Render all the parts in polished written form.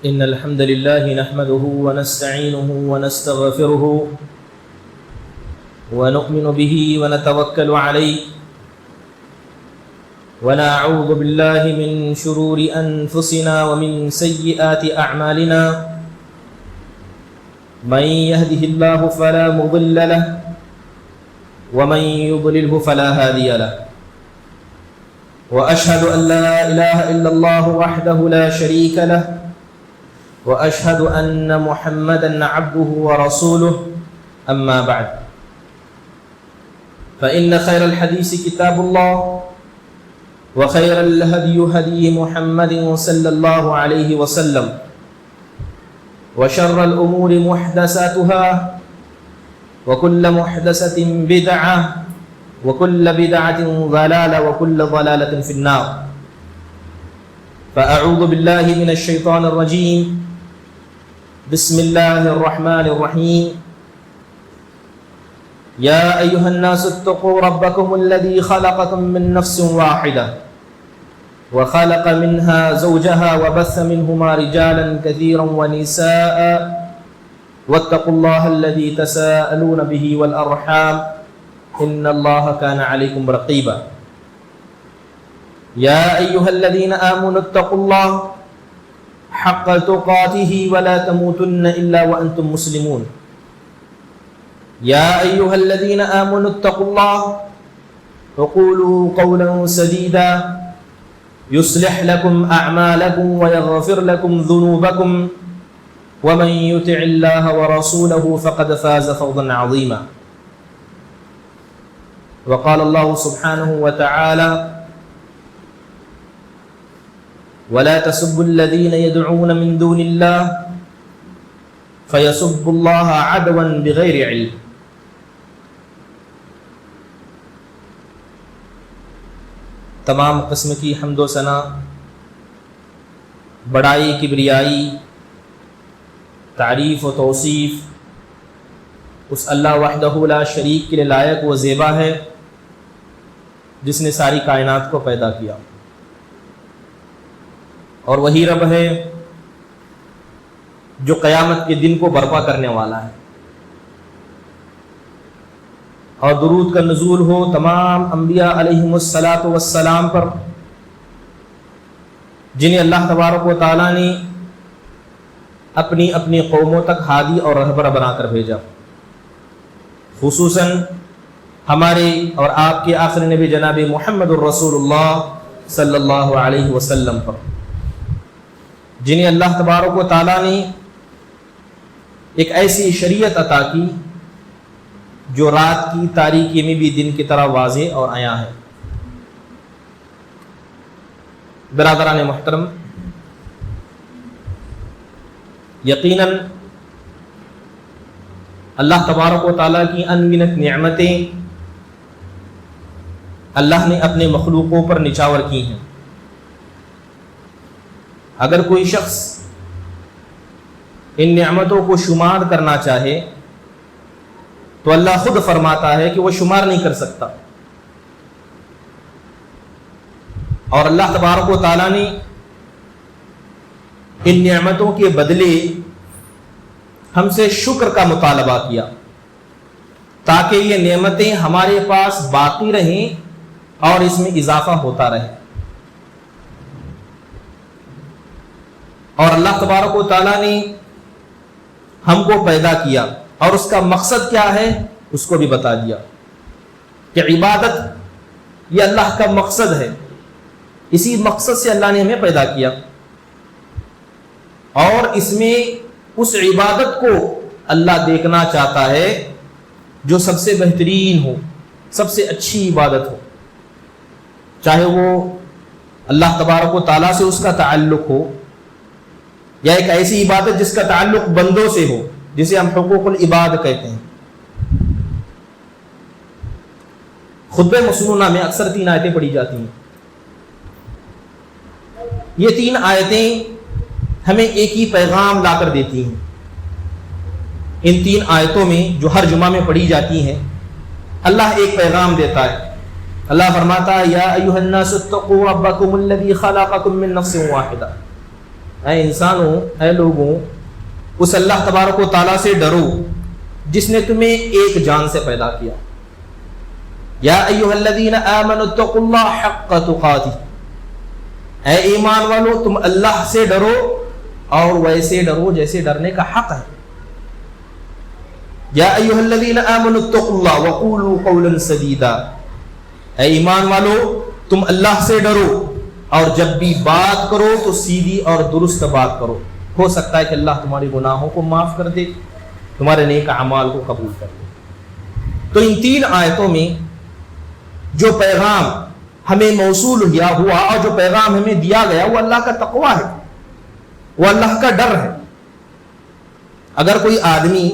إن الحمد لله نحمده ونستعينه ونستغفره ونؤمن به ونتوكل عليه ونعوذ بالله من شرور أنفسنا ومن سيئات أعمالنا من يهده الله فلا مضل له ومن يضلله فلا هادي له وأشهد أن لا إله إلا الله وحده لا شريك له وأشهد أن محمدًا عبده ورسوله أما بعد فإن خير الحديث كتاب الله وخير الهدي هدي محمد صلى الله عليه وسلم وشر الأمور محدثاتها وكل محدثة بدعة وكل بدعة ضلالة وكل ضلالة في النار فأعوذ بالله من الشيطان الرجيم بسم الله الرحمن الرحيم يا أيها الناس اتقوا ربكم الذي خلقكم من نفس واحدة وخلق منها زوجها وبث منهما رجالا كثيرا ونساء واتقوا الله الذي تساءلون به والأرحام إن الله كان عليكم رقيبا يا أيها الذين آمنوا اتقوا الله حق تقاته ولا تموتن إلا وأنتم مسلمون يا أيها الذين آمنوا اتقوا الله وقولوا قولا سديدا يصلح لكم أعمالكم ويغفر لكم ذنوبكم ومن يطع الله ورسوله فقد فاز فوزا عظيما وقال الله سبحانه وتعالى ولا تسبوا الذين يدعون من دون الله فيسبوا الله عدوا بغير علم تمام قسم کی حمد و ثنا، بڑائی، کبریائی، تعریف و توصیف اس اللہ وحدہ لا شریک کے لیے لائق و زیبا ہے جس نے ساری کائنات کو پیدا کیا، اور وہی رب ہے جو قیامت کے دن کو برپا کرنے والا ہے۔ اور درود کا نزول ہو تمام انبیاء علیہم الصلاۃ والسلام پر جنہیں اللہ تبارک و تعالیٰ نے اپنی اپنی قوموں تک ہادی اور رہبر بنا کر بھیجا، خصوصاً ہمارے اور آپ کے آخری نبی جناب محمد الرسول اللہ صلی اللہ علیہ وسلم پر، جنہیں اللہ تبارک و تعالیٰ نے ایک ایسی شریعت عطا کی جو رات کی تاریکی میں بھی دن کی طرح واضح اور عیاں ہے۔ برادران محترم، یقیناً اللہ تبارک و تعالیٰ کی انگنت نعمتیں اللہ نے اپنے مخلوقوں پر نچاور کی ہیں۔ اگر کوئی شخص ان نعمتوں کو شمار کرنا چاہے تو اللہ خود فرماتا ہے کہ وہ شمار نہیں کر سکتا، اور اللہ تبارک و تعالیٰ نے ان نعمتوں کے بدلے ہم سے شکر کا مطالبہ کیا تاکہ یہ نعمتیں ہمارے پاس باقی رہیں اور اس میں اضافہ ہوتا رہے۔ اور اللہ تبارک و تعالیٰ نے ہم کو پیدا کیا اور اس کا مقصد کیا ہے اس کو بھی بتا دیا کہ عبادت یہ اللہ کا مقصد ہے، اسی مقصد سے اللہ نے ہمیں پیدا کیا، اور اس میں اس عبادت کو اللہ دیکھنا چاہتا ہے جو سب سے بہترین ہو، سب سے اچھی عبادت ہو، چاہے وہ اللہ تبارک و تعالیٰ سے اس کا تعلق ہو یا ایک ایسی عبادت جس کا تعلق بندوں سے ہو جسے ہم حقوق العباد کہتے ہیں۔ خطبہ مسنونہ میں اکثر 3 آیتیں پڑھی جاتی ہیں۔ یہ 3 آیتیں ہمیں ایک ہی پیغام لا کر دیتی ہیں۔ ان 3 آیتوں میں جو ہر جمعہ میں پڑھی جاتی ہیں اللہ ایک پیغام دیتا ہے۔ اللہ فرماتا ہے یا ایھا الناس اتقوا ربکم الذی خلقکم من نفس واحدہ، اے انسانوں، اے لوگوں، اس اللہ تبارک و تعالیٰ سے ڈرو جس نے تمہیں ایک جان سے پیدا کیا. یا ایھا الذین آمنوا اتقوا اللہ حق تقاتہ، اے ایمان والو تم اللہ سے ڈرو اور ویسے ڈرو جیسے ڈرنے کا حق ہے. یا ایھا الذین آمنوا اتقوا اللہ وقولوا قولا سدیدا، اے ایمان والو تم اللہ سے ڈرو اور جب بھی بات کرو تو سیدھی اور درست بات کرو. ہو سکتا ہے کہ اللہ تمہارے گناہوں کو معاف کر دے، تمہارے نیک اعمال کو قبول کر دے. تو ان 3 آیتوں میں جو پیغام ہمیں موصول ہوا اور جو پیغام ہمیں دیا گیا وہ اللہ کا تقوی ہے، وہ اللہ کا ڈر ہے. اگر کوئی آدمی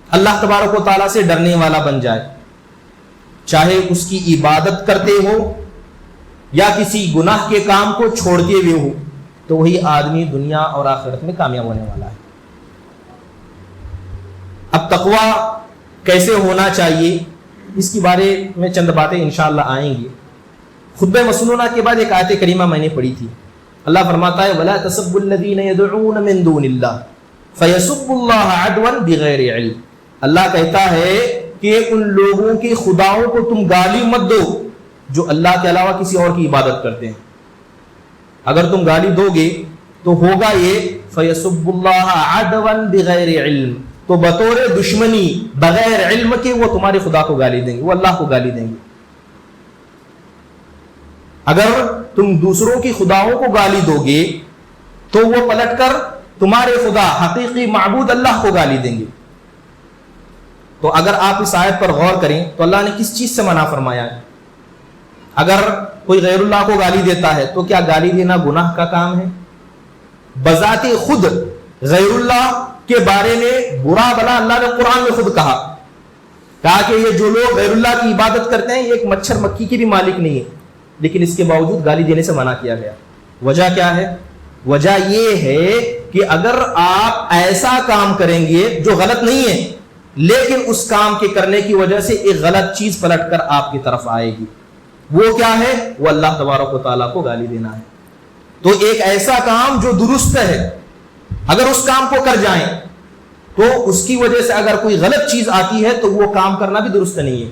اللہ تبارک و تعالیٰ سے ڈرنے والا بن جائے، چاہے اس کی عبادت کرتے ہو یا کسی گناہ کے کام کو چھوڑتے ہوئے ہو، تو وہی آدمی دنیا اور آخرت میں کامیاب ہونے والا ہے. اب تقوی کیسے ہونا چاہیے اس کے بارے میں چند باتیں انشاءاللہ آئیں گی. خطبہ مسنونہ کے بعد ایک آیت کریمہ میں نے پڑھی تھی. اللہ فرماتا ہے وَلَا تَسُبُّوا الَّذِينَ يَدْعُونَ مِن دُونِ اللَّهِ فَيَسُبُّوا اللَّهَ عَدْوًا بِغَيْرِ عِلْمٍ. اللہ کہتا ہے کہ ان لوگوں کے خداؤں کو تم گالی مت دو جو اللہ کے علاوہ کسی اور کی عبادت کرتے ہیں. اگر تم گالی دو گے تو ہوگا یہ فَيَسُبُّوا اللَّهَ عَدْوًا بِغَيْرِ عِلْمٍ، تو بطور دشمنی بغیر علم کے وہ تمہارے خدا کو گالی دیں گے، وہ اللہ کو گالی دیں گے. اگر تم دوسروں کی خداؤں کو گالی دو گے تو وہ پلٹ کر تمہارے خدا حقیقی معبود اللہ کو گالی دیں گے. تو اگر آپ اس آیت پر غور کریں تو اللہ نے کس چیز سے منع فرمایا ہے؟ اگر کوئی غیر اللہ کو گالی دیتا ہے تو کیا گالی دینا گناہ کا کام ہے؟ بذات خود غیر اللہ کے بارے میں برا بلا اللہ نے قرآن میں خود کہا کہ یہ جو لوگ غیر اللہ کی عبادت کرتے ہیں یہ ایک مچھر مکھی کے بھی مالک نہیں ہے، لیکن اس کے باوجود گالی دینے سے منع کیا گیا. وجہ کیا ہے؟ وجہ یہ ہے کہ اگر آپ ایسا کام کریں گے جو غلط نہیں ہے لیکن اس کام کے کرنے کی وجہ سے ایک غلط چیز پلٹ کر آپ کی طرف آئے گی، وہ کیا ہے؟ وہ اللہ تبارک و تعالیٰ کو گالی دینا ہے. تو ایک ایسا کام جو درست ہے اگر اس کام کو کر جائیں تو اس کی وجہ سے اگر کوئی غلط چیز آتی ہے تو وہ کام کرنا بھی درست نہیں ہے.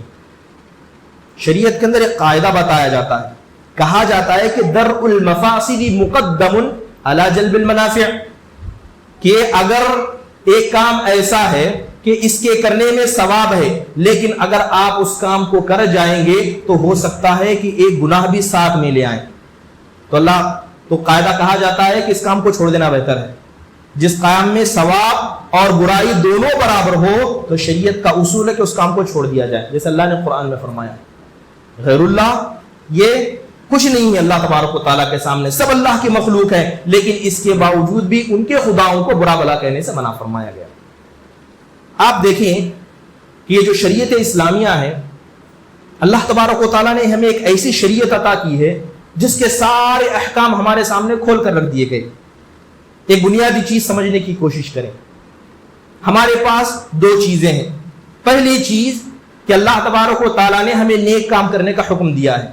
شریعت کے اندر ایک قاعدہ بتایا جاتا ہے، کہا جاتا ہے کہ درء المفاسد مقدم علی جلب المنافع، کہ اگر ایک کام ایسا ہے کہ اس کے کرنے میں ثواب ہے لیکن اگر آپ اس کام کو کر جائیں گے تو ہو سکتا ہے کہ ایک گناہ بھی ساتھ میں لے آئیں. تو قاعدہ کہا جاتا ہے کہ اس کام کو چھوڑ دینا بہتر ہے. جس کام میں ثواب اور برائی دونوں برابر ہو تو شریعت کا اصول ہے کہ اس کام کو چھوڑ دیا جائے. جیسے اللہ نے قرآن میں فرمایا غیر اللہ یہ کچھ نہیں ہے اللہ تبارک و تعالیٰ کے سامنے، سب اللہ کی مخلوق ہے، لیکن اس کے باوجود بھی ان کے خداؤں کو برا بلا کہنے سے منع فرمایا گیا. آپ دیکھیں کہ یہ جو شریعت اسلامیہ ہے اللہ تبارک و تعالیٰ نے ہمیں ایک ایسی شریعت عطا کی ہے جس کے سارے احکام ہمارے سامنے کھول کر رکھ دیے گئے. ایک بنیادی چیز سمجھنے کی کوشش کریں. ہمارے پاس 2 چیزیں ہیں. پہلی چیز کہ اللہ تبارک و تعالیٰ نے ہمیں نیک کام کرنے کا حکم دیا ہے،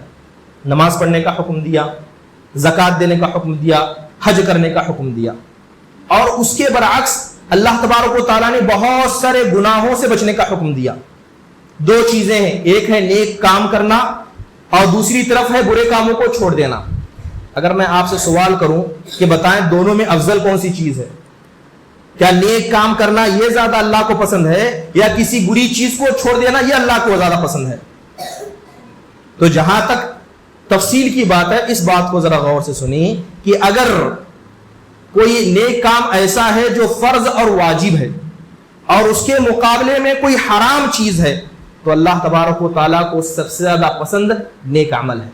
نماز پڑھنے کا حکم دیا، زکوٰۃ دینے کا حکم دیا، حج کرنے کا حکم دیا. اور اس کے برعکس اللہ تبارک و تعالیٰ نے بہت سارے گناہوں سے بچنے کا حکم دیا. 2 چیزیں ہیں، ایک ہے نیک کام کرنا اور دوسری طرف ہے برے کاموں کو چھوڑ دینا. اگر میں آپ سے سوال کروں کہ بتائیں دونوں میں افضل کون سی چیز ہے؟ کیا نیک کام کرنا یہ زیادہ اللہ کو پسند ہے یا کسی بری چیز کو چھوڑ دینا یہ اللہ کو زیادہ پسند ہے؟ تو جہاں تک تفصیل کی بات ہے اس بات کو ذرا غور سے سنیں کہ اگر کوئی نیک کام ایسا ہے جو فرض اور واجب ہے اور اس کے مقابلے میں کوئی حرام چیز ہے تو اللہ تبارک و تعالیٰ کو سب سے زیادہ پسند نیک عمل ہے.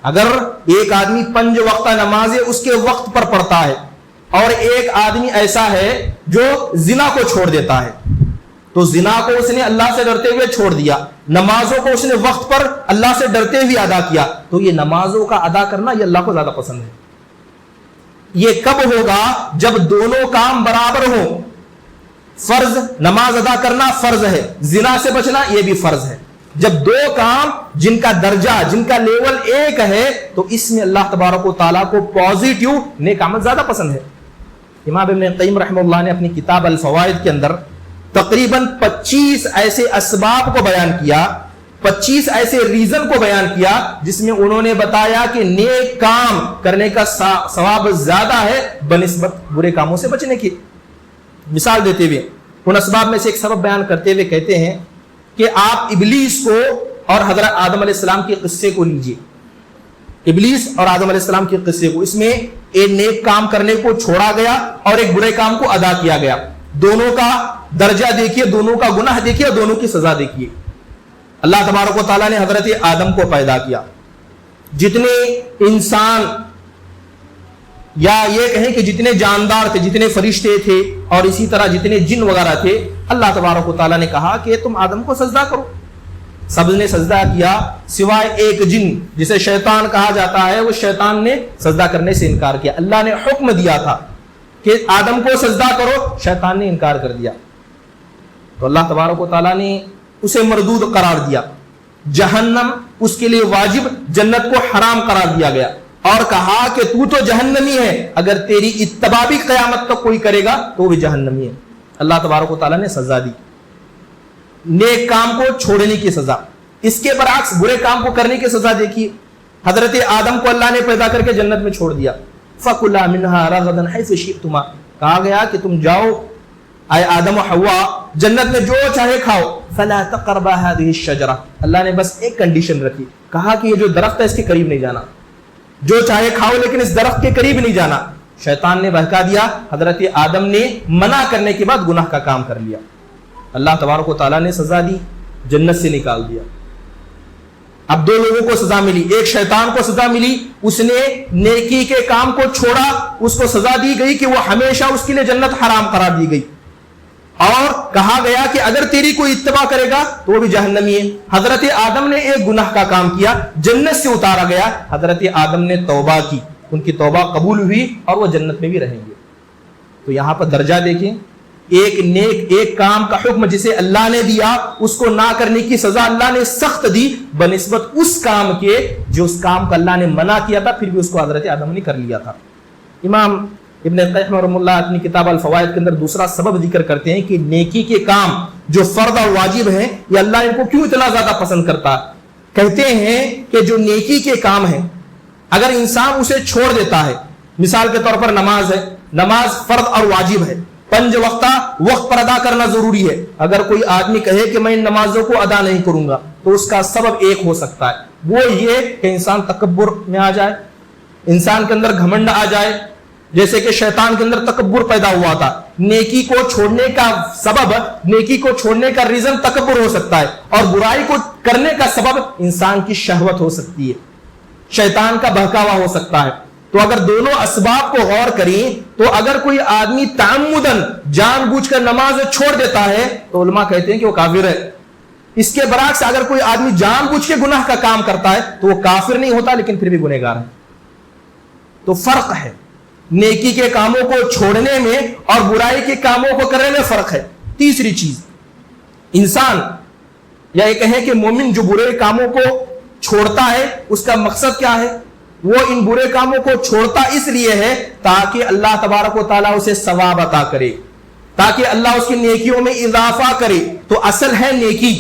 اگر ایک آدمی 5 وقتہ نمازیں اس کے وقت پر پڑھتا ہے اور ایک آدمی ایسا ہے جو زنا کو چھوڑ دیتا ہے تو زنا کو اس نے اللہ سے ڈرتے ہوئے چھوڑ دیا، نمازوں کو اس نے وقت پر اللہ سے ڈرتے ہوئے ادا کیا، تو یہ نمازوں کا ادا کرنا یہ اللہ کو زیادہ پسند ہے. یہ کب ہوگا؟ جب دونوں کام برابر ہوں. فرض نماز ادا کرنا فرض ہے، زنا سے بچنا یہ بھی فرض ہے، جب دو کام جن کا درجہ جن کا لیول ایک ہے تو اس میں اللہ تبارک و تعالیٰ کو پازیٹیو نیک عمل زیادہ پسند ہے. امام ابن قیم رحمہ اللہ نے اپنی کتاب الفوائد کے اندر تقریباً 25 ایسے اسباب کو بیان کیا, 25 ایسے ریزن کو بیان کیا جس میں انہوں نے بتایا کہ نیک کام کرنے کا ثواب زیادہ ہے بنسبت برے کاموں سے بچنے کی. مثال دیتے ہوئے ان اسباب میں سے ایک سبب بیان کرتے ہوئے کہتے ہیں کہ آپ ابلیس کو اور حضرت آدم علیہ السلام کے قصے کو لیجئے. ابلیس اور آدم علیہ السلام کے قصے کو, اس میں ایک نیک کام کرنے کو چھوڑا گیا اور ایک برے کام کو ادا کیا گیا. دونوں کا درجہ دیکھیے, دونوں کا گناہ دیکھیے اور دونوں کی سزا دیکھیے. اللہ تبارک و تعالیٰ نے حضرت آدم کو پیدا کیا. جتنے انسان یا یہ کہیں کہ جتنے جاندار تھے, جتنے فرشتے تھے اور اسی طرح جتنے جن وغیرہ تھے, اللہ تبارک و تعالیٰ نے کہا کہ تم آدم کو سجدہ کرو. سب نے سجدہ کیا سوائے ایک جن جسے شیطان کہا جاتا ہے. وہ شیطان نے سجدہ کرنے سے انکار کیا. اللہ نے حکم دیا تھا کہ آدم کو سجدہ کرو, شیطان نے انکار کر دیا. تو اللہ تبارک و تعالیٰ نے اسے مردود قرار دیا. جہنم اس کے لیے واجب, جنت کو حرام قرار دیا گیا اور کہا کہ تو جہنمی ہے, اگر تیری اتباع بھی قیامت تک کوئی کرے گا تو وہ بھی جہنمی ہے. اللہ تبارک و تعالیٰ نے سزا دی, نیک کام کو چھوڑنے کی سزا. اس کے برعکس برے کام کو کرنے کی سزا دیکھیے. حضرت آدم کو اللہ نے پیدا کر کے جنت میں چھوڑ دیا. فَكُلَا مِنْهَا رَغَدًا حَيْثُ شِئْتُمَا, کہا گیا کہ تم جاؤ اے آدم و حوا جنت میں جو چاہے کھاؤ. فَلَا تَقْرَبَا هَذِهِ الشَّجَرَةَ, اللہ نے بس ایک کنڈیشن رکھی, کہا کہ یہ جو درخت ہے اس کے قریب نہیں جانا, جو چاہے کھاؤ لیکن اس درخت کے قریب نہیں جانا. شیطان نے بہکا دیا, حضرت آدم نے منع کرنے کے بعد گناہ کا کام کر لیا. اللہ تبارک و تعالیٰ نے سزا دی, جنت سے نکال دیا. اب دو لوگوں کو سزا ملی, ایک شیطان کو سزا ملی, اس نے نیکی کے کام کو چھوڑا, اس کو سزا دی گئی کہ وہ ہمیشہ اس کے لیے جنت حرام قرار دی گئی, اور کہا گیا کہ اگر تیری کوئی اتباع کرے گا تو وہ بھی جہنمی ہے. حضرت آدم نے ایک گناہ کا کام کیا, جنت سے اتارا گیا. حضرت آدم نے توبہ کی, ان کی توبہ قبول ہوئی اور وہ جنت میں بھی رہیں گے. تو یہاں پر درجہ دیکھیں, ایک نیک ایک کام کا حکم جسے اللہ نے دیا, اس کو نہ کرنے کی سزا اللہ نے سخت دی بنسبت اس کام کے جو اس کام کا اللہ نے منع کیا تھا, پھر بھی اس کو حضرت آدم نے کر لیا تھا. امام ابن قیم رحمہ اللہ اپنی کتاب الفوائد کے اندر دوسرا سبب ذکر کرتے ہیں کہ نیکی کے کام جو فرض اور واجب ہیں یہ اللہ ان کو کیوں اتنا زیادہ پسند کرتا ہے. کہتے ہیں کہ جو نیکی کے کام ہیں اگر انسان اسے چھوڑ دیتا ہے, مثال کے طور پر نماز ہے, نماز فرض اور واجب ہے, 5 وقتہ وقت پر ادا کرنا ضروری ہے. اگر کوئی آدمی کہے کہ میں ان نمازوں کو ادا نہیں کروں گا تو اس کا سبب ایک ہو سکتا ہے, وہ یہ کہ انسان تکبر میں آ جائے, انسان کے اندر گھمنڈ آ جائے, جیسے کہ شیطان کے اندر تکبر پیدا ہوا تھا. نیکی کو چھوڑنے کا سبب, نیکی کو چھوڑنے کا ریزن تکبر ہو سکتا ہے, اور برائی کو کرنے کا سبب انسان کی شہوت ہو سکتی ہے, شیطان کا بہکاوا ہو سکتا ہے. تو اگر دونوں اسباب کو غور کریں تو اگر کوئی آدمی تعمدن جان بوجھ کر نماز چھوڑ دیتا ہے تو علماء کہتے ہیں کہ وہ کافر ہے. اس کے برعکس اگر کوئی آدمی جان بوجھ کے گناہ کا کام کرتا ہے تو وہ کافر نہیں ہوتا لیکن پھر بھی گنہگار ہے. تو فرق ہے, نیکی کے کاموں کو چھوڑنے میں اور برائی کے کاموں کو کرنے میں فرق ہے. تیسری چیز, انسان یا یہ کہیں کہ مومن جو برے کاموں کو چھوڑتا ہے اس کا مقصد کیا ہے؟ وہ ان برے کاموں کو چھوڑتا اس لیے ہے تاکہ اللہ تبارک و تعالیٰ اسے ثواب عطا کرے, تاکہ اللہ اس کی نیکیوں میں اضافہ کرے. تو اصل ہے نیکی,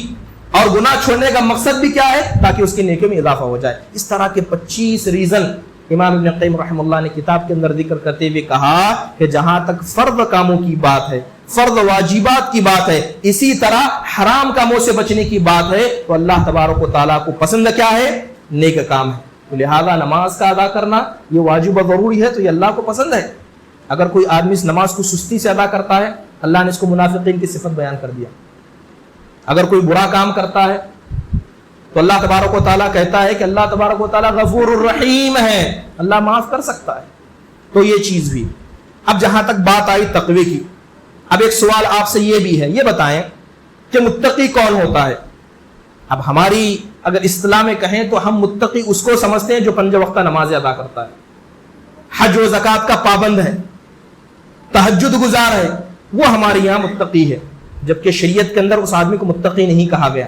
اور گناہ چھوڑنے کا مقصد بھی کیا ہے؟ تاکہ اس کی نیکیوں میں اضافہ ہو جائے. اس طرح کے 25 ریزن امام ابن قیم رحمہ اللہ نے کتاب کے اندر ذکر کرتے ہوئے کہا کہ جہاں تک فرض کاموں کی بات ہے, فرض واجبات کی بات ہے, اسی طرح حرام کاموں سے بچنے کی بات ہے, تو اللہ تبارک و تعالیٰ کو پسند کیا ہے؟ نیک کام ہے. تو لہذا نماز کا ادا کرنا یہ واجب و ضروری ہے, تو یہ اللہ کو پسند ہے. اگر کوئی آدمی اس نماز کو سستی سے ادا کرتا ہے, اللہ نے اس کو منافقین کی صفت بیان کر دیا. اگر کوئی برا کام کرتا ہے تو اللہ تبارک و تعالیٰ کہتا ہے کہ اللہ تبارک و تعالیٰ غفور الرحیم ہے, اللہ معاف کر سکتا ہے. تو یہ چیز بھی. اب جہاں تک بات آئی تقوی کی, اب ایک سوال آپ سے یہ بھی ہے, یہ بتائیں کہ متقی کون ہوتا ہے؟ اب ہماری اگر اصطلاح میں کہیں تو ہم متقی اس کو سمجھتے ہیں جو 5 وقتہ نمازیں ادا کرتا ہے, حج و زکوٰۃ کا پابند ہے, تہجد گزار ہے, وہ ہمارے یہاں متقی ہے. جبکہ شریعت کے اندر اس آدمی کو متقی نہیں کہا گیا.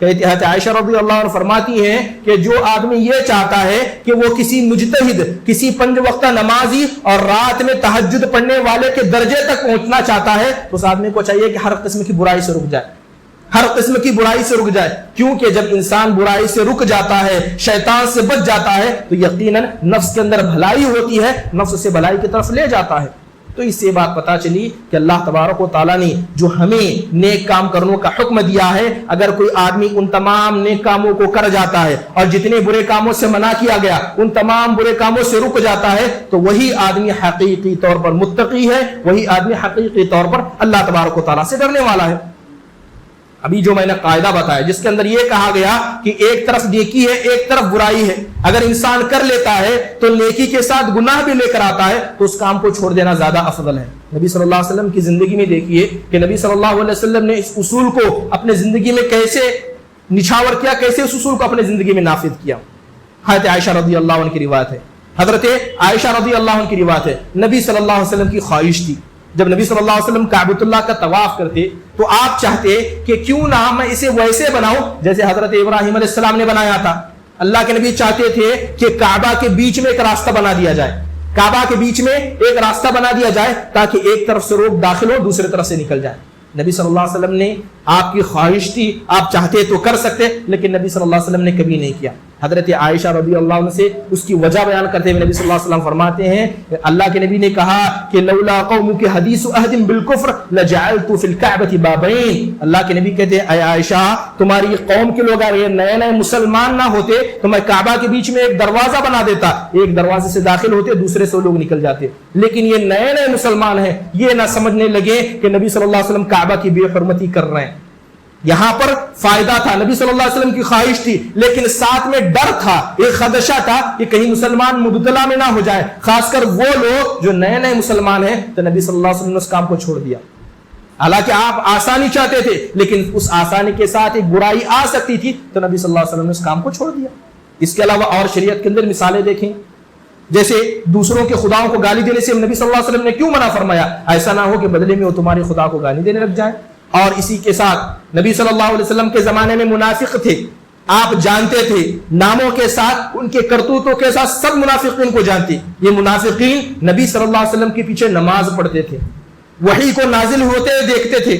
کہتے ہیں عائشہ رضی اللہ عنہ فرماتی ہیں کہ جو آدمی یہ چاہتا ہے کہ وہ کسی مجتہد، کسی 5 وقتہ نمازی اور رات میں تہجد پڑھنے والے کے درجے تک پہنچنا چاہتا ہے، تو اس آدمی کو چاہیے کہ ہر قسم کی برائی سے رک جائے، ہر قسم کی برائی سے رک جائے، کیونکہ جب انسان برائی سے رک جاتا ہے، شیطان سے بچ جاتا ہے، تو یقیناً نفس کے اندر بھلائی ہوتی ہے، نفس اسے بھلائی کی طرف لے جاتا ہے۔ تو اس سے بات پتا چلی کہ اللہ تبارک و تعالیٰ نے جو ہمیں نیک کام کرنے کا حکم دیا ہے، اگر کوئی آدمی ان تمام نیک کاموں کو کر جاتا ہے اور جتنے برے کاموں سے منع کیا گیا ان تمام برے کاموں سے رک جاتا ہے، تو وہی آدمی حقیقی طور پر متقی ہے، وہی آدمی حقیقی طور پر اللہ تبارک و تعالیٰ سے ڈرنے والا ہے۔ ابھی جو میں نے قاعدہ بتایا جس کے اندر یہ کہا گیا کہ ایک طرف نیکی ہے ایک طرف برائی ہے، اگر انسان کر لیتا ہے تو نیکی کے ساتھ گناہ بھی لے کر آتا ہے تو اس کام کو چھوڑ دینا زیادہ افضل ہے۔ نبی صلی اللہ علیہ وسلم کی زندگی میں دیکھیے کہ نبی صلی اللہ علیہ وسلم نے اس اصول کو اپنے زندگی میں کیسے نچھاور کیا، کیسے اس اصول کو اپنے زندگی میں نافذ کیا۔ حضرت عائشہ رضی اللہ عنہ کی روایت ہے، حضرت عائشہ رضی اللہ عنہ کی روایت ہے، نبی صلی اللہ علیہ وسلم کی خواہش تھی جب نبی صلی اللہ علیہ وسلم کعبۃ اللہ کا طواف کرتے تو آپ چاہتے کہ کیوں نہ میں اسے ویسے بناؤں جیسے حضرت ابراہیم علیہ السلام نے بنایا تھا۔ اللہ کے نبی چاہتے تھے کہ کعبہ کے بیچ میں ایک راستہ بنا دیا جائے، کعبہ کے بیچ میں ایک راستہ بنا دیا جائے تاکہ ایک طرف سے لوگ داخل ہو دوسری طرف سے نکل جائے۔ نبی صلی اللہ علیہ وسلم نے، آپ کی خواہش تھی، آپ چاہتے تو کر سکتے، لیکن نبی صلی اللہ علیہ وسلم نے کبھی نہیں کیا۔ حضرت عائشہ رضی اللہ عنہ سے اس کی وجہ بیان کرتے ہوئے نبی صلی اللہ علیہ وسلم فرماتے ہیں اللہ کے نبی نے کہا کہ لولا قومک حدیث عہد بالکفر لجعلت فی الکعبۃ بابین۔ اللہ کے نبی کہتے ہیں اے عائشہ، تمہاری قوم کے لوگ اگر نئے نئے مسلمان نہ ہوتے تو میں کعبہ کے بیچ میں ایک دروازہ بنا دیتا، ایک دروازے سے داخل ہوتے دوسرے سے لوگ نکل جاتے، لیکن یہ نئے نئے مسلمان ہیں، یہ نہ سمجھنے لگے کہ نبی صلی اللہ علیہ وسلم کعبہ کی بے حرمتی کر رہے ہیں۔ یہاں پر فائدہ تھا، نبی صلی اللہ علیہ وسلم کی خواہش تھی، لیکن ساتھ میں ڈر تھا، ایک خدشہ تھا کہ کہیں مسلمان مبتلا میں نہ ہو جائے، خاص کر وہ لوگ جو نئے نئے مسلمان ہیں۔ تو نبی صلی اللہ علیہ وسلم نے اس کام کو چھوڑ دیا۔ حالانکہ آپ آسانی چاہتے تھے لیکن اس آسانی کے ساتھ ایک برائی آ سکتی تھی، تو نبی صلی اللہ علیہ وسلم نے اس کام کو چھوڑ دیا۔ اس کے علاوہ اور شریعت کے اندر مثالیں دیکھیں، جیسے دوسروں کے خداؤں کو گالی دینے سے نبی صلی اللہ علیہ وسلم نے کیوں منع فرمایا؟ ایسا نہ ہو کہ بدلے میں وہ تمہارے خدا کو گالی دینے لگ جائیں۔ اور اسی کے ساتھ نبی صلی اللہ علیہ وسلم کے زمانے میں منافق تھے، آپ جانتے تھے، ناموں کے ساتھ ان کے کرتوتوں کے ساتھ سب منافقین کو جانتے۔ یہ منافقین نبی صلی اللہ علیہ وسلم کے پیچھے نماز پڑھتے تھے، وحی کو نازل ہوتے دیکھتے تھے،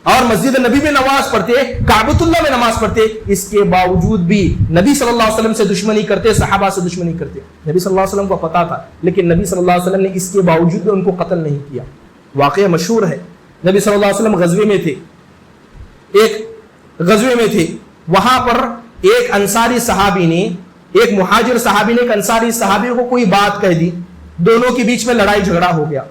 اور مسجد نبی میں نماز پڑھتے، کعبۃ اللہ میں نماز پڑھتے، اس کے باوجود بھی نبی صلی اللہ علیہ وسلم سے دشمنی کرتے، صحابہ سے دشمنی کرتے۔ نبی صلی اللہ علیہ وسلم کو پتا تھا، لیکن نبی صلی اللہ علیہ وسلم نے اس کے باوجود بھی ان کو قتل نہیں کیا۔ واقعہ مشہور ہے، نبی صلی اللہ علیہ وسلم غزوے میں تھے، ایک غزوے میں تھے، وہاں پر ایک انصاری صحابی نے، ایک مہاجر صحابی نے ایک انصاری صحابی کو کوئی بات کہہ دی، دونوں کے بیچ میں لڑائی جھگڑا ہو گیا۔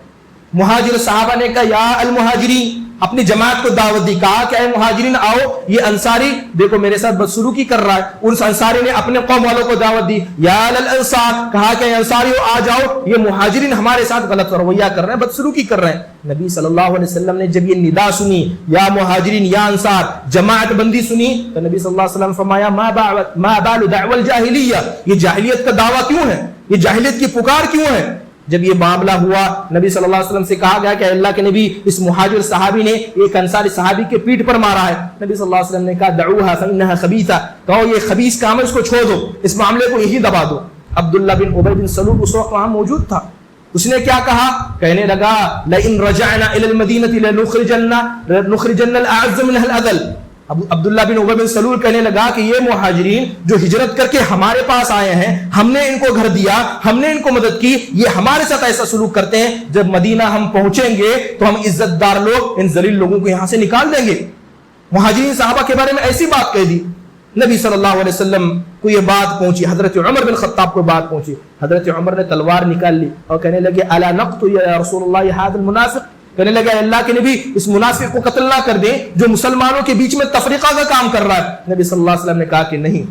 مہاجر صحابہ نے کہا یا المہاجرین، اپنی جماعت کو دعوت دی، کہا کہ اے مہاجرین آؤ، یہ انصاری دیکھو میرے ساتھ بدسلوکی کر رہا ہے۔ اس انصاری نے اپنے قوم والوں کو دعوت دی، یا للانصار، کہا کہ اے انصاریو آ جاؤ، یہ مہاجرین ہمارے ساتھ غلط رویہ کر رہے ہیں، بدسلوکی کر رہے ہیں۔ نبی صلی اللہ علیہ وسلم نے جب یہ ندا سنی، یا مہاجرین یا انصار، جماعت بندی سنی، تو نبی صلی اللہ علیہ وسلم فرمایا ما بال دعوی الجاہلیہ، یہ جاہلیت کا دعویٰ کیوں ہے، یہ جاہلیت کی پکار کیوں ہے؟ جب یہ معاملہ ہوا، نبی صلی اللہ علیہ وسلم سے کہا گیا کہ اللہ کے نبی، اس مہاجر صحابی نے ایک انصاری صحابی کے پیٹھ پر مارا ہے۔ نبی صلی اللہ علیہ وسلم نے کہا دعوها فانها خبیثہ، کہو یہ خبیث کام ہے، اس کو چھوڑ دو، اس معاملے کو یہی دبا دو۔ عبداللہ بن ابی بن سلول اس وقت وہاں موجود تھا، اس نے کیا کہا؟ کہنے لگا لئن رجعنا الى المدینہ لنخرجن الاعز منها الاذل۔ عبداللہ بن ابی بن سلول کہنے لگا کہ یہ مہاجرین جو ہجرت کر کے ہمارے پاس آئے ہیں، ہم نے ان کو گھر دیا، ہم نے ان کو مدد کی، یہ ہمارے ساتھ ایسا سلوک کرتے ہیں، جب مدینہ ہم پہنچیں گے تو ہم عزت دار لوگ ان ذلیل لوگوں کو یہاں سے نکال دیں گے۔ مہاجرین صحابہ کے بارے میں ایسی بات کہہ دی۔ نبی صلی اللہ علیہ وسلم کو یہ بات پہنچی، حضرت عمر بن خطاب کو بات پہنچی، حضرت عمر نے تلوار نکال لی اور کہنے لگے الا نقتل یا رسول اللہ هذا المنافق، کہنے لگا اللہ کے نبی اس منافق کو قتل نہ کر دیں جو مسلمانوں کے بیچ میں تفریقہ کا کام کر رہا ہے۔ نبی صلی اللہ علیہ وسلم نے کہا کہ نہیں۔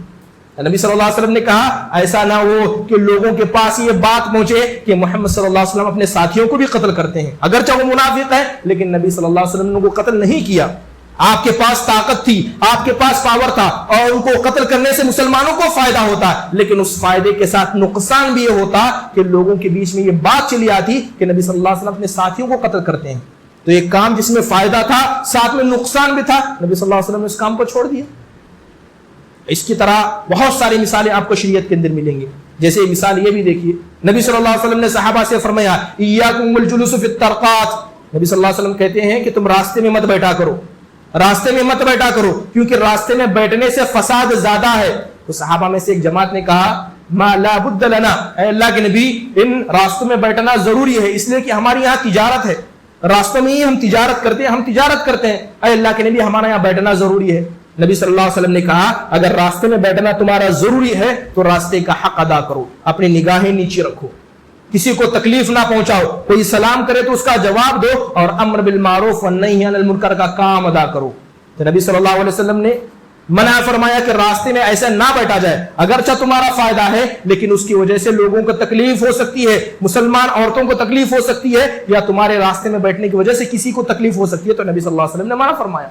نبی صلی اللہ علیہ وسلم نے کہا ایسا نہ ہو کہ لوگوں کے پاس یہ بات پہنچے کہ محمد صلی اللہ علیہ وسلم اپنے ساتھیوں کو بھی قتل کرتے ہیں، اگرچہ وہ منافق ہے لیکن نبی صلی اللہ علیہ وسلم نے ان کو قتل نہیں کیا۔ آپ کے پاس طاقت تھی، آپ کے پاس پاور تھا، اور ان کو قتل کرنے سے مسلمانوں کو فائدہ ہوتا، لیکن اس فائدے کے ساتھ نقصان بھی یہ ہوتا کہ لوگوں کے بیچ میں یہ بات چلی آتی کہ نبی صلی اللہ علیہ وسلم اپنے ساتھیوں کو قتل کرتے ہیں۔ تو ایک کام جس میں فائدہ تھا ساتھ میں نقصان بھی تھا، نبی صلی اللہ علیہ وسلم نے اس کام کو چھوڑ دیا۔ اس کی طرح بہت ساری مثالیں آپ کو شریعت کے اندر ملیں گی. جیسے مثال یہ بھی دیکھیے, نبی صلی اللہ علیہ وسلم نے صحابہ سے فرمایا ایاکم والجلوس فی الطرقات. نبی صلی اللہ علیہ وسلم کہتے ہیں کہ تم راستے میں مت بیٹھا کرو, راستے میں مت بیٹھا کرو, کیونکہ راستے میں بیٹھنے سے فساد زیادہ ہے. تو صحابہ میں سے ایک جماعت نے کہا ما لا بد لنا, اے اللہ کے نبی ان راستوں میں بیٹھنا ضروری ہے, اس لیے کہ ہماری یہاں تجارت ہے, راستوں میں ہی ہم تجارت کرتے ہیں, اے اللہ کے نبی ہمارا یہاں بیٹھنا ضروری ہے. نبی صلی اللہ علیہ وسلم نے کہا اگر راستے میں بیٹھنا تمہارا ضروری ہے تو راستے کا حق ادا کرو, اپنی نگاہیں نیچے رکھو, کسی کو تکلیف نہ پہنچاؤ, کوئی سلام کرے تو اس کا جواب دو, اور امر بالمعروف والنہی عن المنکر کا کام ادا کرو. تو نبی صلی اللہ علیہ وسلم نے منع فرمایا کہ راستے میں ایسا نہ بیٹھا جائے, اگرچہ تمہارا فائدہ ہے لیکن اس کی وجہ سے لوگوں کو تکلیف ہو سکتی ہے, مسلمان عورتوں کو تکلیف ہو سکتی ہے, یا تمہارے راستے میں بیٹھنے کی وجہ سے کسی کو تکلیف ہو سکتی ہے. تو نبی صلی اللہ علیہ وسلم نے منع فرمایا.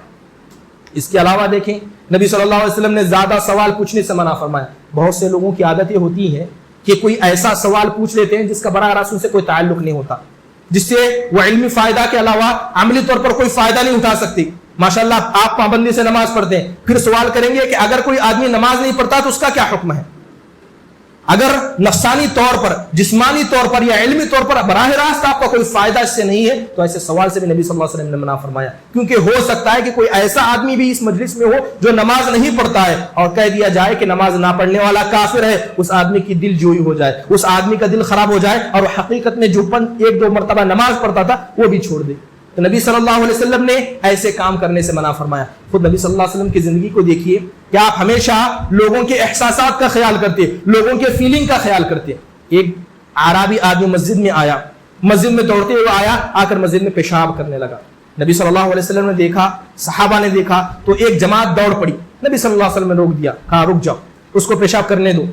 اس کے علاوہ دیکھیں نبی صلی اللہ علیہ وسلم نے زیادہ سوال پوچھنے سے منع فرمایا. بہت سے لوگوں کی عادت یہ ہوتی ہے کہ کوئی ایسا سوال پوچھ لیتے ہیں جس کا براہ راست ان سے کوئی تعلق نہیں ہوتا, جس سے وہ علمی فائدہ کے علاوہ عملی طور پر کوئی فائدہ نہیں اٹھا سکتی. ماشاءاللہ آپ پابندی سے نماز پڑھتے ہیں, پھر سوال کریں گے کہ اگر کوئی آدمی نماز نہیں پڑھتا تو اس کا کیا حکم ہے. اگر نفسانی طور پر, جسمانی طور پر یا علمی طور پر براہ راست آپ کا کوئی فائدہ اس سے نہیں ہے تو ایسے سوال سے بھی نبی صلی اللہ علیہ وسلم نے منع فرمایا, کیونکہ ہو سکتا ہے کہ کوئی ایسا آدمی بھی اس مجلس میں ہو جو نماز نہیں پڑھتا ہے اور کہہ دیا جائے کہ نماز نہ پڑھنے والا کافر ہے, اس آدمی کی دل جوئی ہو جائے, اس آدمی کا دل خراب ہو جائے اور حقیقت میں جو ایک دو مرتبہ نماز پڑھتا تھا وہ بھی چھوڑ دے. تو نبی صلی اللہ علیہ وسلم نے ایسے کام کرنے سے منع فرمایا. خود نبی صلی اللہ علیہ وسلم کی زندگی کو دیکھیے کہ آپ ہمیشہ لوگوں کے احساسات کا خیال کرتے, لوگوں کے فیلنگ کا خیال کرتے. ایک اعرابی آدمی مسجد میں آیا, مسجد میں دوڑتے ہوئے آیا, آ کر مسجد میں پیشاب کرنے لگا. نبی صلی اللہ علیہ وسلم نے دیکھا, صحابہ نے دیکھا, تو ایک جماعت دوڑ پڑی. نبی صلی اللہ علیہ وسلم نے روک دیا, کہا رک جاؤ, اس کو پیشاب کرنے دو.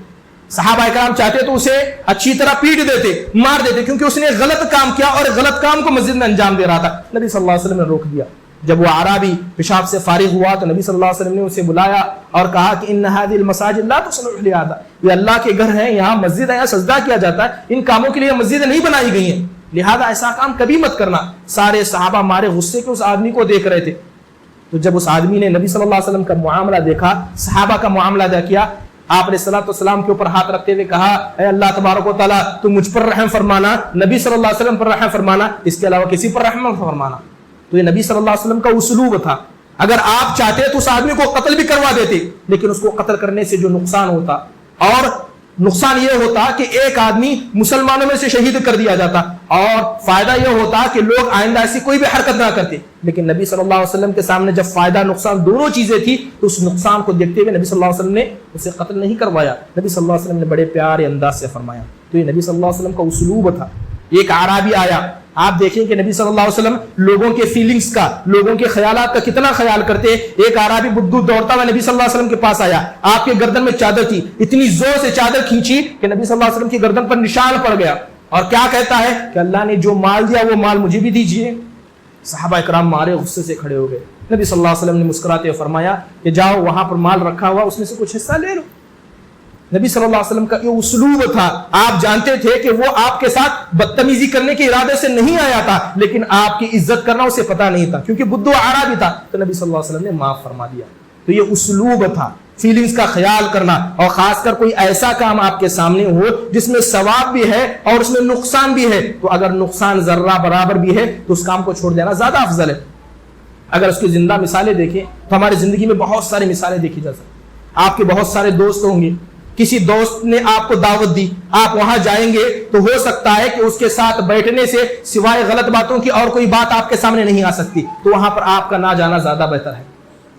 صحابہ کرام چاہتے تو اسے اچھی طرح پیٹ دیتے, مار دیتے, کیونکہ اس نے غلط کام کیا اور غلط کام کو مسجد میں انجام دے رہا تھا. نبی صلی اللہ علیہ وسلم نے روک دیا. جب وہ اعرابی پیشاب سے فارغ ہوا تو نبی صلی اللہ علیہ وسلم نے اسے بلایا اور کہا کہ ان هذه المساجد لا تصلح لهذا, یہ اللہ کے گھر ہیں, یہاں مسجد ہے, یہاں سجدہ کیا جاتا ہے, ان کاموں کے لیے مسجد نہیں بنائی گئی ہیں, لہذا ایسا کام کبھی مت کرنا. سارے صحابہ مارے غصے کے اس آدمی کو دیکھ رہے تھے. تو جب اس آدمی نے نبی صلی اللہ علیہ وسلم کا معاملہ دیکھا, صحابہ کا معاملہ ادا کیا, آپ علیہ الصلوۃ والسلام کے اوپر ہاتھ رکھتے ہوئے کہا اے اللہ تبارک و تعالیٰ تو مجھ پر رحم فرمانا, نبی صلی اللہ علیہ وسلم پر رحم فرمانا, اس کے علاوہ کسی پر رحم فرمانا. تو یہ نبی صلی اللہ علیہ وسلم کا اسلوب تھا. اگر آپ چاہتے تو اس آدمی کو قتل بھی کروا دیتے, لیکن اس کو قتل کرنے سے جو نقصان ہوتا, اور نقصان یہ ہوتا کہ ایک آدمی مسلمانوں میں سے شہید کر دیا جاتا, اور فائدہ یہ ہوتا کہ لوگ آئندہ ایسی کوئی بھی حرکت نہ کرتے. لیکن نبی صلی اللہ علیہ وسلم کے سامنے جب فائدہ نقصان دونوں چیزیں تھی تو اس نقصان کو دیکھتے ہوئے نبی صلی اللہ علیہ وسلم نے اسے قتل نہیں کروایا. نبی صلی اللہ علیہ وسلم نے بڑے پیارے انداز سے فرمایا. تو یہ نبی صلی اللہ علیہ وسلم کا اسلوب تھا. ایک اعرابی آیا, آپ دیکھیں کہ نبی صلی اللہ علیہ وسلم لوگوں کے فیلنگز کا, لوگوں کے خیالات کا کتنا خیال کرتے. ایک اعرابی بدو دوڑتا ہوا نبی صلی اللہ علیہ وسلم کے پاس آیا, آپ کے گردن میں چادر تھی, اتنی زور سے چادر کھینچی کہ نبی صلی اللہ علیہ وسلم کی گردن پر نشان پڑ گیا, اور کیا کہتا ہے کہ اللہ نے جو مال دیا وہ مال مجھے بھی دیجیے. صحابہ کرام مارے غصے سے کھڑے ہو گئے. نبی صلی اللہ علیہ وسلم نے مسکراتے ہوئے فرمایا کہ جاؤ وہاں پر مال رکھا ہوا, اس میں سے کچھ حصہ لے لو. نبی صلی اللہ علیہ وسلم کا یہ اسلوب تھا. آپ جانتے تھے کہ وہ آپ کے ساتھ بدتمیزی کرنے کے ارادے سے نہیں آیا تھا, لیکن آپ کی عزت کرنا اسے پتا نہیں تھا, کیونکہ بدو اعرابی تھا. تو نبی صلی اللہ علیہ وسلم نے معاف فرما دیا. تو یہ اسلوب تھا, فیلنگز کا خیال کرنا, اور خاص کر کوئی ایسا کام آپ کے سامنے ہو جس میں ثواب بھی ہے اور اس میں نقصان بھی ہے, تو اگر نقصان ذرہ برابر بھی ہے تو اس کام کو چھوڑ دینا زیادہ افضل ہے. اگر اس کی زندہ مثالیں دیکھیں تو ہماری زندگی میں بہت ساری مثالیں دیکھی جا سکتی. آپ کے بہت سارے دوست ہوں گے, کسی دوست نے آپ کو دعوت دی, آپ وہاں جائیں گے تو ہو سکتا ہے کہ اس کے ساتھ بیٹھنے سے سوائے غلط باتوں کی اور کوئی بات آپ کے سامنے نہیں آ سکتی, تو وہاں پر آپ کا نہ جانا زیادہ بہتر ہے.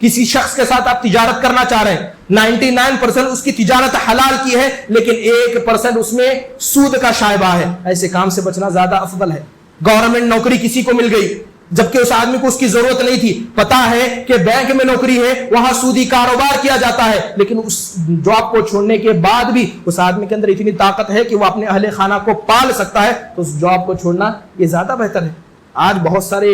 کسی شخص کے ساتھ آپ تجارت کرنا چاہ رہے ہیں, 99% اس کی تجارت حلال کی ہے, لیکن 1% اس میں سود کا شائبہ ہے, ایسے کام سے بچنا زیادہ افضل ہے. گورنمنٹ نوکری کسی کو مل گئی جبکہ اس آدمی کو اس کی ضرورت نہیں تھی, پتا ہے کہ بینک میں نوکری ہے, وہاں سودی کاروبار کیا جاتا ہے, لیکن اس جاب کو چھوڑنے کے بعد بھی اس آدمی کے اندر اتنی طاقت ہے کہ وہ اپنے اہل خانہ کو پال سکتا ہے, تو اس جاب کو چھوڑنا یہ زیادہ بہتر ہے. آج بہت سارے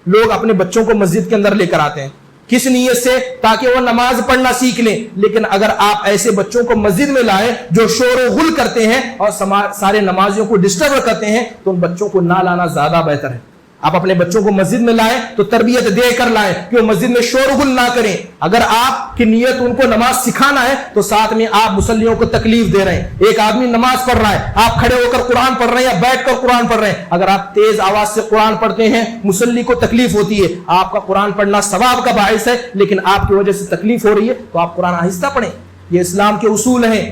لوگ اپنے بچوں کو مسجد کے اندر لے کر آتے ہیں, کس نیت سے؟ تاکہ وہ نماز پڑھنا سیکھ لیں. لیکن اگر آپ ایسے بچوں کو مسجد میں لائیں جو شور و غل کرتے ہیں اور سارے نمازیوں کو ڈسٹرب کرتے ہیں, تو ان بچوں کو نہ لانا زیادہ بہتر ہے. آپ اپنے بچوں کو مسجد میں لائیں تو تربیت دے کر لائیں کہ وہ مسجد میں شور غل نہ کریں. اگر آپ کی نیت ان کو نماز سکھانا ہے تو ساتھ میں آپ مصلیوں کو تکلیف دے رہے ہیں. ایک آدمی نماز پڑھ رہا ہے, آپ کھڑے ہو کر قرآن پڑھ رہے ہیں یا بیٹھ کر قرآن پڑھ رہے ہیں, اگر آپ تیز آواز سے قرآن پڑھتے ہیں مصلی کو تکلیف ہوتی ہے. آپ کا قرآن پڑھنا ثواب کا باعث ہے, لیکن آپ کی وجہ سے تکلیف ہو رہی ہے تو آپ قرآن آہستہ پڑھیں. یہ اسلام کے اصول ہیں.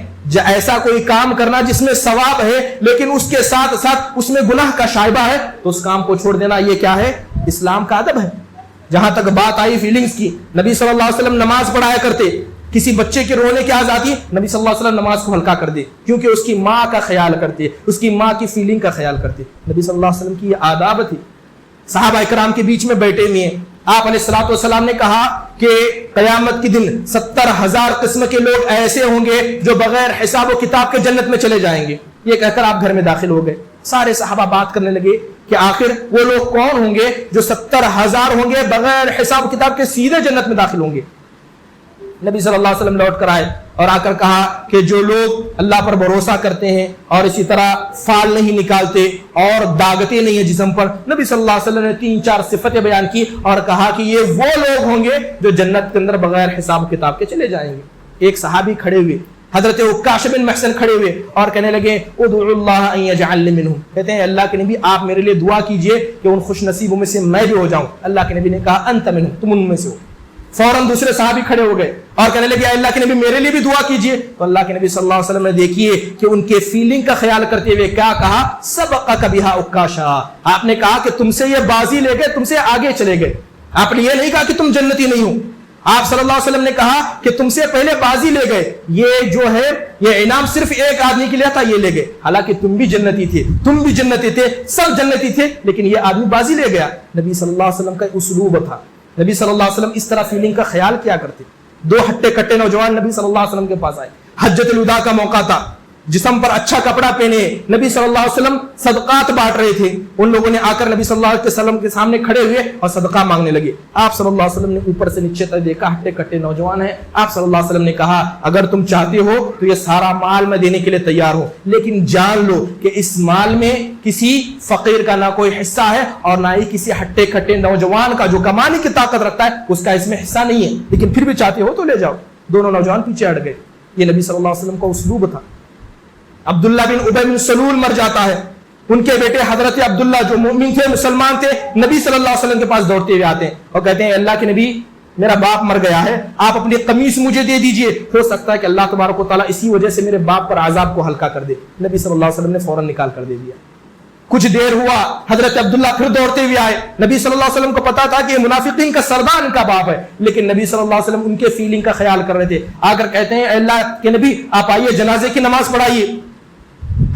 ایسا کوئی کام کرنا جس میں ثواب ہے لیکن اس کے ساتھ ساتھ اس میں گناہ کا شائبہ ہے تو اس کام کو چھوڑ دینا, یہ کیا ہے؟ اسلام کا ادب ہے. جہاں تک بات آئی فیلنگز کی, نبی صلی اللہ علیہ وسلم نماز پڑھایا کرتے. کسی بچے کے رونے کی آواز آتی ہے, نبی صلی اللہ علیہ وسلم نماز کو ہلکا کر دے, کیونکہ اس کی ماں کا خیال کرتے, اس کی ماں کی فیلنگ کا خیال کرتے. نبی صلی اللہ علیہ وسلم کی یہ آداب تھی. صحابہ اکرام کے بیچ میں بیٹھے ہوئے ہیں, آپ علیہ الصلوۃ والسلام نے کہا کہ قیامت کے دن 70,000 قسم کے لوگ ایسے ہوں گے جو بغیر حساب و کتاب کے جنت میں چلے جائیں گے. یہ کہہ کر آپ گھر میں داخل ہو گئے. سارے صحابہ بات کرنے لگے کہ آخر وہ لوگ کون ہوں گے جو 70,000 ہوں گے بغیر حساب و کتاب کے سیدھے جنت میں داخل ہوں گے. نبی صلی اللہ علیہ وسلم لوٹ کر آئے اور آ کر کہا کہ جو لوگ اللہ پر بھروسہ کرتے ہیں اور اسی طرح فال نہیں نکالتے اور داغتے نہیں ہیں جسم پر, نبی صلی اللہ علیہ وسلم نے 3-4 صفتیں بیان کی اور کہا کہ یہ وہ لوگ ہوں گے جو جنت کے اندر بغیر حساب و کتاب کے چلے جائیں گے. ایک صحابی کھڑے ہوئے, حضرت عکاشہ بن محصن کھڑے ہوئے اور کہنے لگے ادعو اللہ ان یجعلنی منہم, کہتے ہیں اللہ کے نبی آپ میرے لیے دعا کیجئے کہ ان خوش نصیبوں میں سے میں بھی ہو جاؤں. اللہ کے نبی نے کہا انت منہم, تم ان میں سے ہو. فوراً دوسرے صحابی کھڑے ہو گئے اور کہنے لگے اللہ کے نبی میرے لیے بھی دعا کیجئے. تو اللہ کے نبی صلی اللہ علیہ وسلم نے دیکھیے کہ ان کے فیلنگ کا خیال کرتے ہوئے کیا کہا, سبقک بہا عکاشہ. آپ نے کہا کہ تم سے یہ بازی لے گئے, تم سے آگے چلے گئے. آپ نے یہ نہیں کہا کہ تم جنتی نہیں ہو. آپ صلی اللہ علیہ وسلم نے کہا کہ تم سے پہلے بازی لے گئے. یہ جو ہے یہ انعام صرف ایک آدمی کے لیے تھا, یہ لے گئے. حالانکہ تم بھی جنتی تھے, تم بھی جنتی تھے, سب جنتی تھے, لیکن یہ آدمی بازی لے گیا. نبی صلی اللہ علیہ وسلم کا اسلوب تھا. نبی صلی اللہ علیہ وسلم اس طرح فیلنگ کا خیال کیا کرتے. 2 ہٹے کٹے نوجوان نبی صلی اللہ علیہ وسلم کے پاس آئے. حجۃ الوداع کا موقع تھا, جسم پر اچھا کپڑا پہنے نبی صلی اللہ علیہ وسلم صدقات بانٹ رہے تھے. ان لوگوں نے آ کر نبی صلی اللہ علیہ وسلم کے سامنے کھڑے ہوئے اور صدقہ مانگنے لگے. آپ صلی اللہ علیہ وسلم نے اوپر سے نیچے تک دیکھا, ہٹے کٹے نوجوان ہیں. آپ صلی اللہ علیہ وسلم نے کہا اگر تم چاہتے ہو تو یہ سارا مال میں دینے کے لیے تیار ہوں, لیکن جان لو کہ اس مال میں کسی فقیر کا نہ کوئی حصہ ہے اور نہ ہی کسی ہٹے کٹے نوجوان کا جو کمانے کی طاقت رکھتا ہے اس کا اس میں حصہ نہیں ہے, لیکن پھر بھی چاہتے ہو تو لے جاؤ. دونوں نوجوان پیچھے ہٹ گئے. یہ نبی صلی اللہ علیہ وسلم کا اسلوب تھا. عبداللہ بن ابی بن سلول مر جاتا ہے. ان کے بیٹے حضرت عبداللہ جو مومن تھے, مسلمان تھے, نبی صلی اللہ علیہ وسلم کے پاس دوڑتے ہوئے آتے ہیں اور کہتے ہیں اللہ کے نبی میرا باپ مر گیا ہے, آپ اپنی قمیص مجھے دے دیجئے, ہو سکتا ہے کہ اللہ تبارک و تعالیٰ اسی وجہ سے میرے باپ پر عذاب کو ہلکا کر دے. نبی صلی اللہ علیہ وسلم نے فوراً نکال کر دے دیا. کچھ دیر ہوا, حضرت عبداللہ پھر دوڑتے ہوئے آئے. نبی صلی اللہ علیہ وسلم کو پتا تھا کہ یہ منافقین کا سردار ان کا باپ ہے, لیکن نبی صلی اللہ علیہ وسلم ان کے فیلنگ کا خیال کر رہے تھے. آ کر کہتے ہیں اللہ کے نبی آپ آئیے جنازے کی نماز پڑھائیے.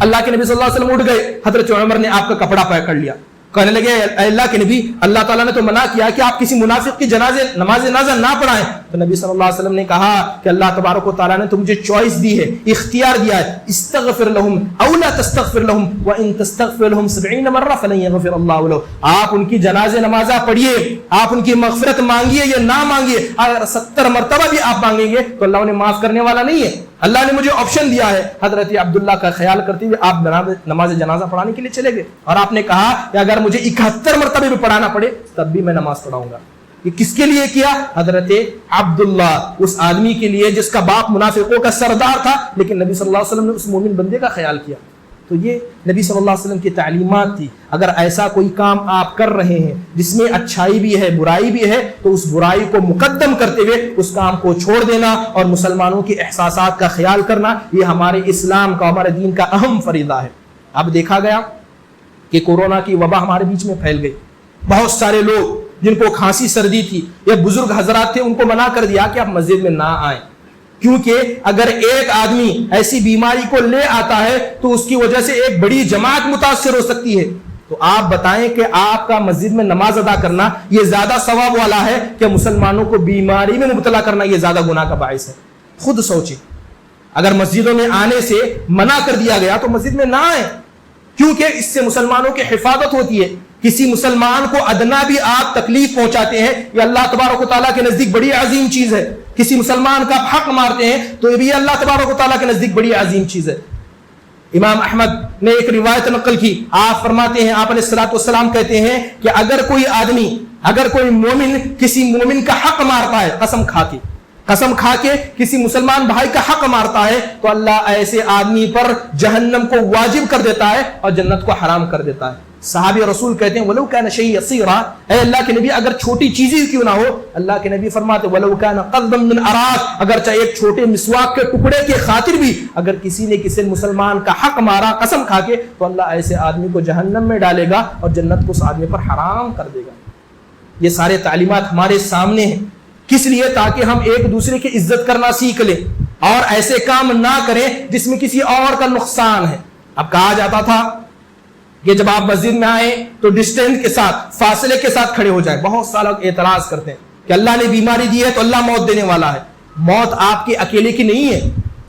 اللہ کے نبی صلی اللہ علیہ وسلم اٹھ گئے. حضرت عمر نے آپ کا کپڑا پکڑ لیا, کہنے لگے اللہ کے نبی اللہ تعالیٰ نے تو منع کیا کہ آپ کسی منافق کی نماز جنازہ نہ پڑھائیں. تو نبی صلی اللہ علیہ وسلم نے کہا کہ اللہ تبارک و تعالیٰ نے تو مجھے چوائس دی ہے, اختیار دیا ہے, استغفر لهم او لا تستغفر لهم وان تستغفر لهم 70 مرہ فلن یغفر اللہ لهم. آپ ان کی جنازہ نمازہ پڑھیے, آپ ان کی مغفرت مانگیے یا نہ مانگیے, اگر 70 مرتبہ بھی آپ مانگیں گے تو اللہ انہیں معاف کرنے والا نہیں ہے. اللہ نے مجھے آپشن دیا ہے. حضرت عبداللہ کا خیال کرتے ہوئے آپ نماز جنازہ پڑھانے کے لیے چلے گئے اور آپ نے کہا کہ اگر مجھے 71 مرتبہ بھی پڑھانا پڑے تب بھی میں نماز پڑھاؤں گا. یہ کس کے لیے کیا؟ حضرت عبداللہ, اس آدمی کے لیے جس کا باپ منافقوں کا سردار تھا, لیکن نبی صلی اللہ علیہ وسلم نے اس مومن بندے کا خیال کیا. تو یہ نبی صلی اللہ علیہ وسلم کی تعلیمات تھی. اگر ایسا کوئی کام آپ کر رہے ہیں جس میں اچھائی بھی ہے برائی بھی ہے تو اس برائی کو مقدم کرتے ہوئے اس کام کو چھوڑ دینا اور مسلمانوں کے احساسات کا خیال کرنا, یہ ہمارے اسلام کا, ہمارے دین کا اہم فریضہ ہے. اب دیکھا گیا کہ کورونا کی وبا ہمارے بیچ میں پھیل گئی. بہت سارے لوگ جن کو کھانسی سردی تھی یا بزرگ حضرات تھے ان کو منع کر دیا کہ آپ مسجد میں نہ آئیں, کیونکہ اگر ایک آدمی ایسی بیماری کو لے آتا ہے تو اس کی وجہ سے ایک بڑی جماعت متاثر ہو سکتی ہے. تو آپ بتائیں کہ آپ کا مسجد میں نماز ادا کرنا یہ زیادہ ثواب والا ہے کہ مسلمانوں کو بیماری میں مبتلا کرنا یہ زیادہ گناہ کا باعث ہے؟ خود سوچیں. اگر مسجدوں میں آنے سے منع کر دیا گیا تو مسجد میں نہ آئیں, کیونکہ اس سے مسلمانوں کی حفاظت ہوتی ہے. کسی مسلمان کو ادنا بھی آپ تکلیف پہنچاتے ہیں یہ اللہ تبارک و تعالیٰ کے نزدیک بڑی عظیم چیز ہے. کسی مسلمان کا حق مارتے ہیں تو یہ بھی اللہ تبارک و تعالیٰ کے نزدیک بڑی عظیم چیز ہے. امام احمد نے ایک روایت نقل کی، آپ فرماتے ہیں، آپ علیہ الصلوۃ والسلام کہتے ہیں کہ اگر کوئی مومن کسی مومن کا حق مارتا ہے قسم کھا کے کسی مسلمان بھائی کا حق مارتا ہے تو اللہ ایسے آدمی پر جہنم کو واجب کر دیتا ہے اور جنت کو حرام کر دیتا ہے۔ صحابی رسول کہتے ہیں وَلَوْ كَانَ شَيْءٌ يَسِيرًا، اے اللہ کے نبی اگر چھوٹی چیزیں کیوں نہ ہو، اللہ کے نبی فرماتے وَلَوْ كَانَ قَضْبًا مِّنْ أَرَاكَ، اگر چاہے ایک چھوٹے مسواک کے ٹکڑے کے خاطر بھی اگر کسی نے کسی مسلمان کا حق مارا قسم کھا کے تو اللہ ایسے آدمی کو جہنم میں ڈالے گا اور جنت کو اس آدمی پر حرام کر دے گا۔ یہ سارے تعلیمات ہمارے سامنے ہیں، کس لیے؟ تاکہ ہم ایک دوسرے کی عزت کرنا سیکھ لیں اور ایسے کام نہ کریں جس میں کسی اور کا نقصان ہے۔ اب کہا جاتا تھا کہ جب آپ مسجد میں آئیں تو ڈسٹینس کے ساتھ، فاصلے کے ساتھ کھڑے ہو جائیں۔ بہت سارے لوگ اعتراض کرتے ہیں کہ اللہ نے بیماری دی ہے تو اللہ موت دینے والا ہے۔ موت آپ کے اکیلے کی نہیں ہے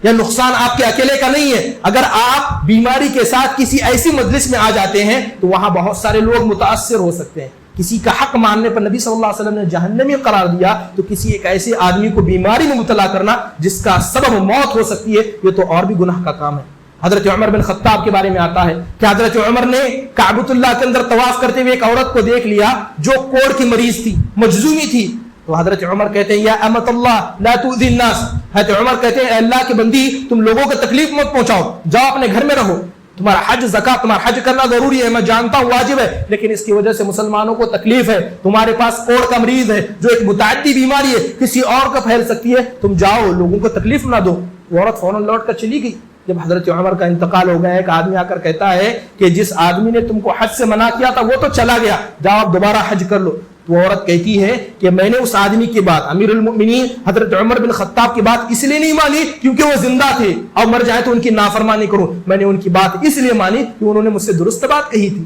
یا نقصان آپ کے اکیلے کا نہیں ہے۔ اگر آپ بیماری کے ساتھ کسی ایسی مجلس میں آ جاتے ہیں تو وہاں بہت سارے لوگ متاثر ہو سکتے ہیں۔ کسی کا حق ماننے پر نبی صلی اللہ علیہ وسلم نے جہنمی قرار دیا، تو کسی ایک ایسے آدمی کو بیماری میں مبتلا کرنا جس کا سبب موت ہو سکتی ہے، یہ تو اور بھی گناہ کا کام ہے۔ حضرت عمر بن خطاب کے بارے میں آتا ہے کہ حضرت عمر نے کعبۃ اللہ کے اندر طواف کرتے ہوئے ایک عورت کو دیکھ لیا جو کوڑ کی مریض تھی، مجذومی تھی، تو حضرت عمر کہتے ہیں یا امۃ اللہ لا تؤذی الناس، حضرت عمر کہتے ہیں اے اللہ کی بندی تم لوگوں کو تکلیف مت پہنچاؤ، جاؤ اپنے گھر میں رہو، تمہارا حج زکات، تمہارا حج کرنا ضروری ہے، میں جانتا ہوں واجب ہے، لیکن اس کی وجہ سے مسلمانوں کو تکلیف ہے، تمہارے پاس کوڑ کا مریض ہے جو ایک متعدی بیماری ہے، کسی اور کو پھیل سکتی ہے، تم جاؤ لوگوں کو تکلیف نہ دو۔ وہ عورت فوراً لوٹ کر چلی گئی۔ جب حضرت عمر کا انتقال ہو گیا، ایک آدمی آ کر کہتا ہے کہ جس آدمی نے تم کو حج سے منع کیا تھا وہ تو چلا گیا، جاؤ آپ دوبارہ حج کر لو۔ تو عورت کہتی ہے کہ میں نے اس آدمی کی بات، امیر المؤمنین حضرت عمر بن خطاب کی بات اس لیے نہیں مانی کیونکہ وہ زندہ تھے اور مر جائے تو ان کی نافرمانی کروں، میں نے ان کی بات اس لیے مانی کہ انہوں نے مجھ سے درست بات کہی تھی۔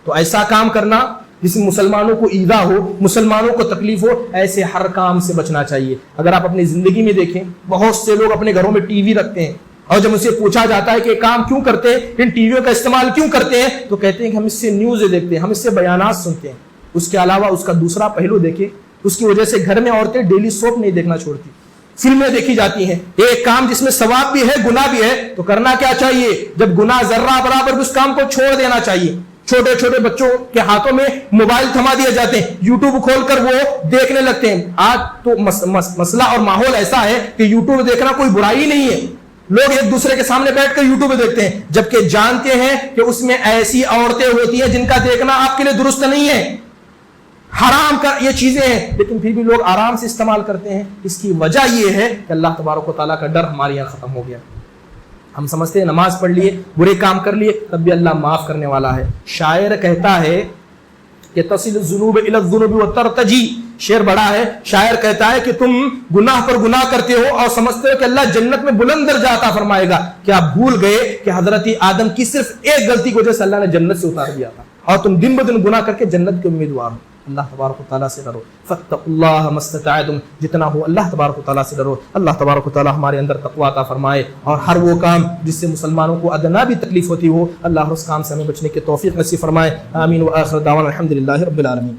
تو ایسا کام کرنا جس میں مسلمانوں کو ایذا ہو، مسلمانوں کو تکلیف ہو، ایسے ہر کام سے بچنا چاہیے۔ اگر آپ اپنی زندگی میں دیکھیں، بہت سے لوگ اپنے گھروں میں ٹی وی رکھتے ہیں اور جب اسے پوچھا جاتا ہے کہ کام کیوں کرتے ہیں، ان ٹی ویوں کا استعمال کیوں کرتے ہیں، تو کہتے ہیں کہ ہم اس سے نیوز دیکھتے ہیں، ہم اس سے بیانات سنتے ہیں۔ اس کے علاوہ اس کا دوسرا پہلو دیکھیں، اس کی وجہ سے گھر میں عورتیں ڈیلی سوپ نہیں دیکھنا چھوڑتی، فلمیں دیکھی جاتی ہیں۔ ایک کام جس میں ثواب بھی ہے گناہ بھی ہے، تو کرنا کیا چاہیے؟ جب گناہ ذرہ برابر اس کام کو چھوڑ دینا چاہیے۔ چھوٹے چھوٹے بچوں کے ہاتھوں میں موبائل تھما دیے جاتے ہیں، یوٹیوب کھول کر وہ دیکھنے لگتے ہیں۔ آج تو مسئلہ اور ماحول ایسا ہے کہ یوٹیوب دیکھنا کوئی برائی نہیں ہے، لوگ ایک دوسرے کے سامنے بیٹھ کر یوٹیوب دیکھتے ہیں، جبکہ جانتے ہیں کہ اس میں ایسی عورتیں ہوتی ہیں جن کا دیکھنا آپ کے لیے درست نہیں ہے، حرام کا یہ چیزیں ہیں، لیکن پھر بھی لوگ آرام سے استعمال کرتے ہیں۔ اس کی وجہ یہ ہے کہ اللہ تبارک و تعالیٰ کا ڈر ہمارے یہاں ختم ہو گیا۔ ہم سمجھتے ہیں نماز پڑھ لیے، برے کام کر لیے، تب بھی اللہ معاف کرنے والا ہے۔ شاعر کہتا ہے کہ تصل الذنوب الی الذنوب وترتجی، شعر بڑا ہے، شاعر کہتا ہے کہ تم گناہ پر گناہ کرتے ہو اور سمجھتے ہو کہ اللہ جنت میں بلند درجہ عطا فرمائے گا، کیا آپ بھول گئے کہ حضرت آدم کی صرف ایک غلطی کی وجہ سے اللہ نے جنت سے اتار دیا تھا، اور تم دن بدن گناہ کر کے جنت کے امیدوار ہو۔ اللہ تبارک و تعالیٰ سے ڈرو، فاتقوا اللہ ما استطعتم، جتنا ہو اللہ تبارک و تعالیٰ سے ڈرو۔ اللہ تبارک و تعالیٰ ہمارے اندر تقویٰ عطا فرمائے، اور ہر وہ کام جس سے مسلمانوں کو ادنا بھی تکلیف ہوتی ہو، اللہ اس کام سے ہمیں بچنے کی توفیق نصیب فرمائے۔ آمین۔ وآخر دعوانا الحمد للہ رب العالمین۔